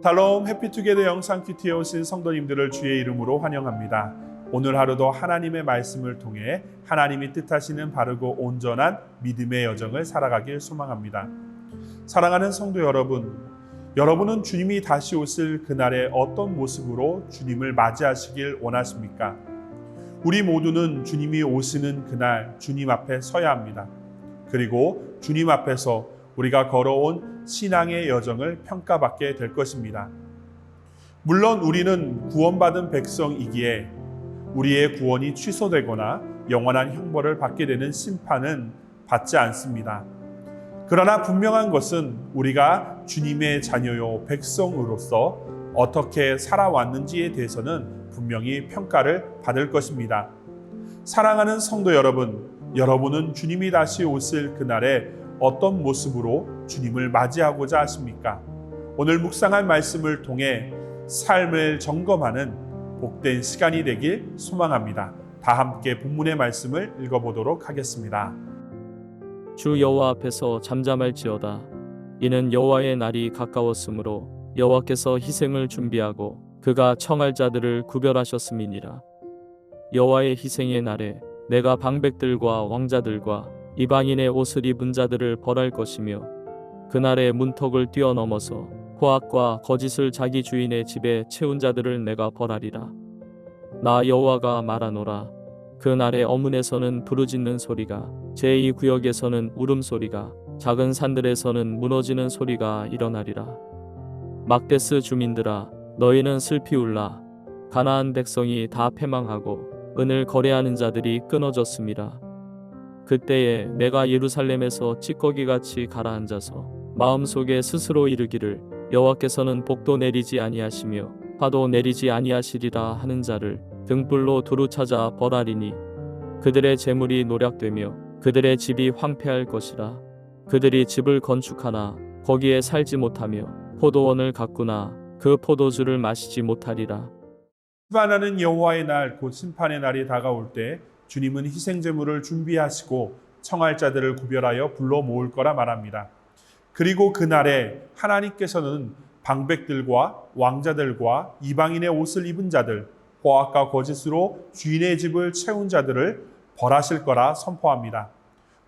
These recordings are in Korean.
샬롬 해피투게더 영상 큐티에 오신 성도님들을 주의 이름으로 환영합니다. 오늘 하루도 하나님의 말씀을 통해 하나님이 뜻하시는 바르고 온전한 믿음의 여정을 살아가길 소망합니다. 사랑하는 성도 여러분, 여러분은 주님이 다시 오실 그날에 어떤 모습으로 주님을 맞이하시길 원하십니까? 우리 모두는 주님이 오시는 그날 주님 앞에 서야 합니다. 그리고 주님 앞에서 우리가 걸어온 신앙의 여정을 평가받게 될 것입니다. 물론 우리는 구원받은 백성이기에 우리의 구원이 취소되거나 영원한 형벌을 받게 되는 심판은 받지 않습니다. 그러나 분명한 것은 우리가 주님의 자녀요 백성으로서 어떻게 살아왔는지에 대해서는 분명히 평가를 받을 것입니다. 사랑하는 성도 여러분, 여러분은 주님이 다시 오실 그날에 어떤 모습으로 주님을 맞이하고자 하십니까? 오늘 묵상할 말씀을 통해 삶을 점검하는 복된 시간이 되길 소망합니다. 다 함께 본문의 말씀을 읽어보도록 하겠습니다. 주 여호와 앞에서 잠잠할지어다. 이는 여호와의 날이 가까웠으므로 여호와께서 희생을 준비하고 그가 청할 자들을 구별하셨음이니라. 여호와의 희생의 날에 내가 방백들과 왕자들과 이방인의 옷을 입은 자들을 벌할 것이며 그날의 문턱을 뛰어넘어서 포악과 거짓을 자기 주인의 집에 채운 자들을 내가 벌하리라. 나 여호와가 말하노라. 그날의 어문에서는 부르짖는 소리가, 제2구역에서는 울음소리가, 작은 산들에서는 무너지는 소리가 일어나리라. 막데스 주민들아, 너희는 슬피 울라. 가나안 백성이 다 패망하고 은을 거래하는 자들이 끊어졌음이라. 그때에 내가 예루살렘에서 찌꺼기같이 가라앉아서 마음속에 스스로 이르기를 여호와께서는 복도 내리지 아니하시며 화도 내리지 아니하시리라 하는 자를 등불로 두루 찾아 벌하리니 그들의 재물이 노략되며 그들의 집이 황폐할 것이라. 그들이 집을 건축하나 거기에 살지 못하며 포도원을 가꾸나 그 포도주를 마시지 못하리라. 심판하는 여호와의 날, 곧 심판의 날이 다가올 때 주님은 희생제물을 준비하시고 청할 자들을 구별하여 불러 모을 거라 말합니다. 그리고 그날에 하나님께서는 방백들과 왕자들과 이방인의 옷을 입은 자들, 포악과 거짓으로 주인의 집을 채운 자들을 벌하실 거라 선포합니다.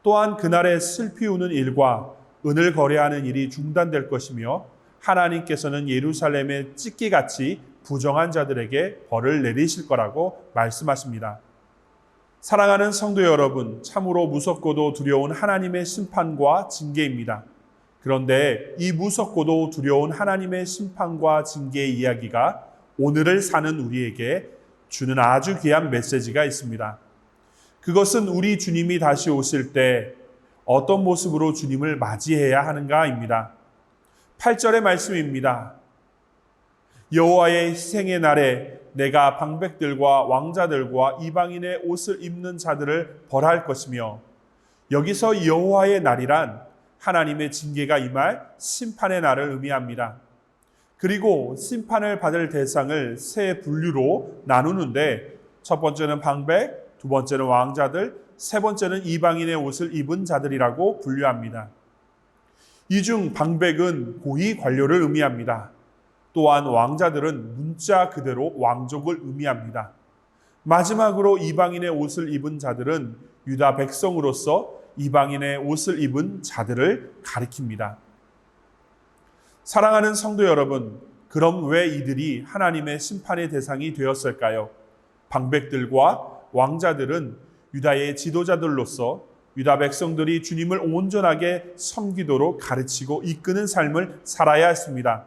또한 그날에 슬피 우는 일과 은을 거래하는 일이 중단될 것이며 하나님께서는 예루살렘의 찢기같이 부정한 자들에게 벌을 내리실 거라고 말씀하십니다. 사랑하는 성도 여러분, 참으로 무섭고도 두려운 하나님의 심판과 징계입니다. 그런데 이 무섭고도 두려운 하나님의 심판과 징계의 이야기가 오늘을 사는 우리에게 주는 아주 귀한 메시지가 있습니다. 그것은 우리 주님이 다시 오실 때 어떤 모습으로 주님을 맞이해야 하는가입니다. 8절의 말씀입니다. 여호와의 희생의 날에 내가 방백들과 왕자들과 이방인의 옷을 입는 자들을 벌할 것이며, 여기서 여호와의 날이란 하나님의 징계가 임할 심판의 날을 의미합니다. 그리고 심판을 받을 대상을 세 분류로 나누는데 첫 번째는 방백, 두 번째는 왕자들, 세 번째는 이방인의 옷을 입은 자들이라고 분류합니다. 이 중 방백은 고위 관료를 의미합니다. 또한 왕자들은 문자 그대로 왕족을 의미합니다. 마지막으로 이방인의 옷을 입은 자들은 유다 백성으로서 이방인의 옷을 입은 자들을 가리킵니다. 사랑하는 성도 여러분, 그럼 왜 이들이 하나님의 심판의 대상이 되었을까요? 방백들과 왕자들은 유다의 지도자들로서 유다 백성들이 주님을 온전하게 섬기도록 가르치고 이끄는 삶을 살아야 했습니다.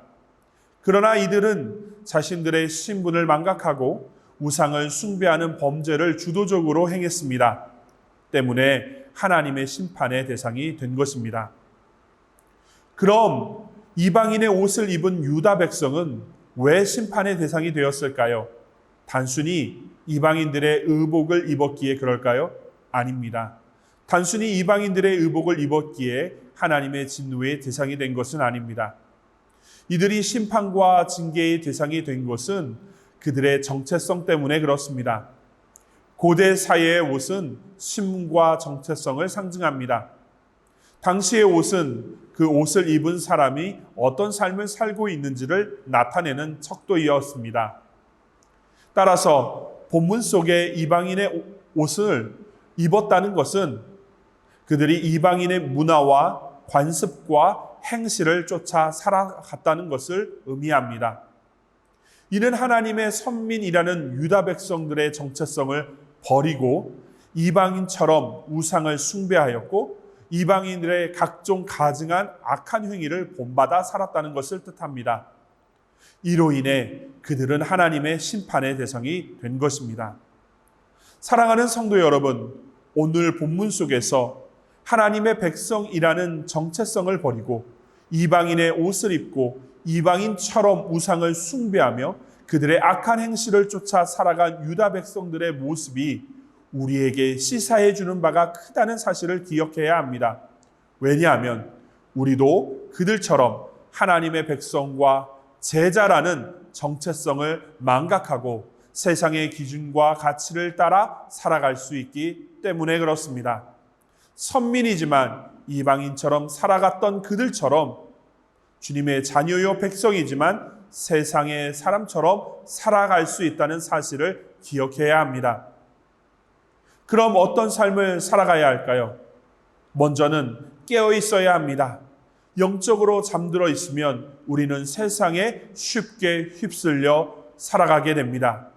그러나 이들은 자신들의 신분을 망각하고 우상을 숭배하는 범죄를 주도적으로 행했습니다. 때문에 하나님의 심판의 대상이 된 것입니다. 그럼 이방인의 옷을 입은 유다 백성은 왜 심판의 대상이 되었을까요? 단순히 이방인들의 의복을 입었기에 그럴까요? 아닙니다. 단순히 이방인들의 의복을 입었기에 하나님의 진노의 대상이 된 것은 아닙니다. 이들이 심판과 징계의 대상이 된 것은 그들의 정체성 때문에 그렇습니다. 고대 사회의 옷은 신분과 정체성을 상징합니다. 당시의 옷은 그 옷을 입은 사람이 어떤 삶을 살고 있는지를 나타내는 척도이었습니다. 따라서 본문 속에 이방인의 옷을 입었다는 것은 그들이 이방인의 문화와 관습과 행실을 쫓아 살아갔다는 것을 의미합니다. 이는 하나님의 선민이라는 유다 백성들의 정체성을 버리고 이방인처럼 우상을 숭배하였고 이방인들의 각종 가증한 악한 행위를 본받아 살았다는 것을 뜻합니다. 이로 인해 그들은 하나님의 심판의 대상이 된 것입니다. 사랑하는 성도 여러분, 오늘 본문 속에서 하나님의 백성이라는 정체성을 버리고 이방인의 옷을 입고 이방인처럼 우상을 숭배하며 그들의 악한 행실을 쫓아 살아간 유다 백성들의 모습이 우리에게 시사해 주는 바가 크다는 사실을 기억해야 합니다. 왜냐하면 우리도 그들처럼 하나님의 백성과 제자라는 정체성을 망각하고 세상의 기준과 가치를 따라 살아갈 수 있기 때문에 그렇습니다. 선민이지만 이방인처럼 살아갔던 그들처럼 주님의 자녀요 백성이지만 세상의 사람처럼 살아갈 수 있다는 사실을 기억해야 합니다. 그럼 어떤 삶을 살아가야 할까요? 먼저는 깨어 있어야 합니다. 영적으로 잠들어 있으면 우리는 세상에 쉽게 휩쓸려 살아가게 됩니다.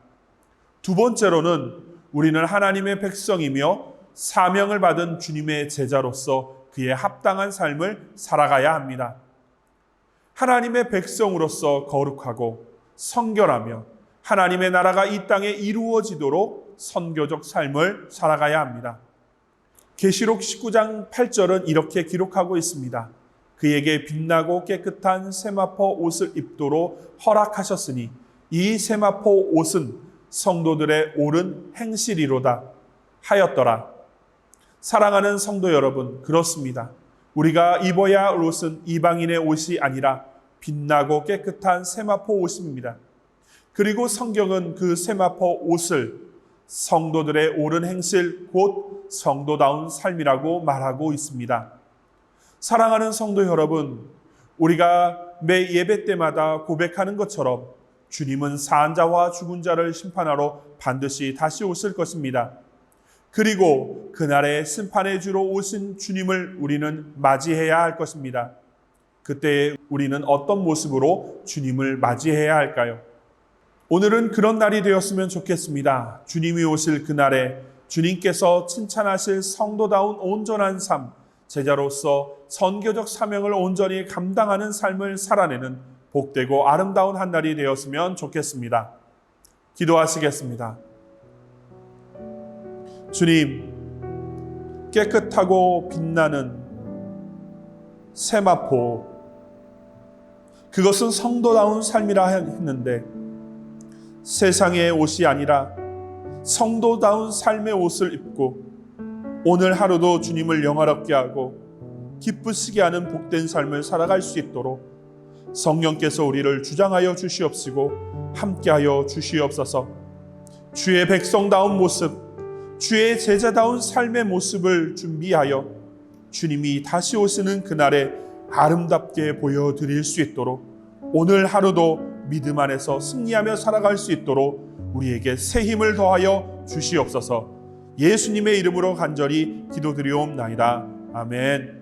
두 번째로는 우리는 하나님의 백성이며 사명을 받은 주님의 제자로서 그에 합당한 삶을 살아가야 합니다. 하나님의 백성으로서 거룩하고 성결하며 하나님의 나라가 이 땅에 이루어지도록 선교적 삶을 살아가야 합니다. 계시록 19장 8절은 이렇게 기록하고 있습니다. 그에게 빛나고 깨끗한 세마포 옷을 입도록 허락하셨으니 이 세마포 옷은 성도들의 옳은 행실이로다 하였더라. 사랑하는 성도 여러분, 그렇습니다. 우리가 입어야 할 옷은 이방인의 옷이 아니라 빛나고 깨끗한 세마포 옷입니다. 그리고 성경은 그 세마포 옷을 성도들의 옳은 행실, 곧 성도다운 삶이라고 말하고 있습니다. 사랑하는 성도 여러분, 우리가 매 예배 때마다 고백하는 것처럼 주님은 사한 자와 죽은 자를 심판하러 반드시 다시 오실 것입니다. 그리고 그날의 심판의 주로 오신 주님을 우리는 맞이해야 할 것입니다. 그때 우리는 어떤 모습으로 주님을 맞이해야 할까요? 오늘은 그런 날이 되었으면 좋겠습니다. 주님이 오실 그날에 주님께서 칭찬하실 성도다운 온전한 삶, 제자로서 선교적 사명을 온전히 감당하는 삶을 살아내는 복되고 아름다운 한 날이 되었으면 좋겠습니다. 기도하시겠습니다. 주님, 깨끗하고 빛나는 세마포, 그것은 성도다운 삶이라 했는데 세상의 옷이 아니라 성도다운 삶의 옷을 입고 오늘 하루도 주님을 영화롭게 하고 기쁘시게 하는 복된 삶을 살아갈 수 있도록 성령께서 우리를 주장하여 주시옵시고 함께하여 주시옵소서. 주의 백성다운 모습, 주의 제자다운 삶의 모습을 준비하여 주님이 다시 오시는 그날에 아름답게 보여드릴 수 있도록 오늘 하루도 믿음 안에서 승리하며 살아갈 수 있도록 우리에게 새 힘을 더하여 주시옵소서. 예수님의 이름으로 간절히 기도드리옵나이다. 아멘.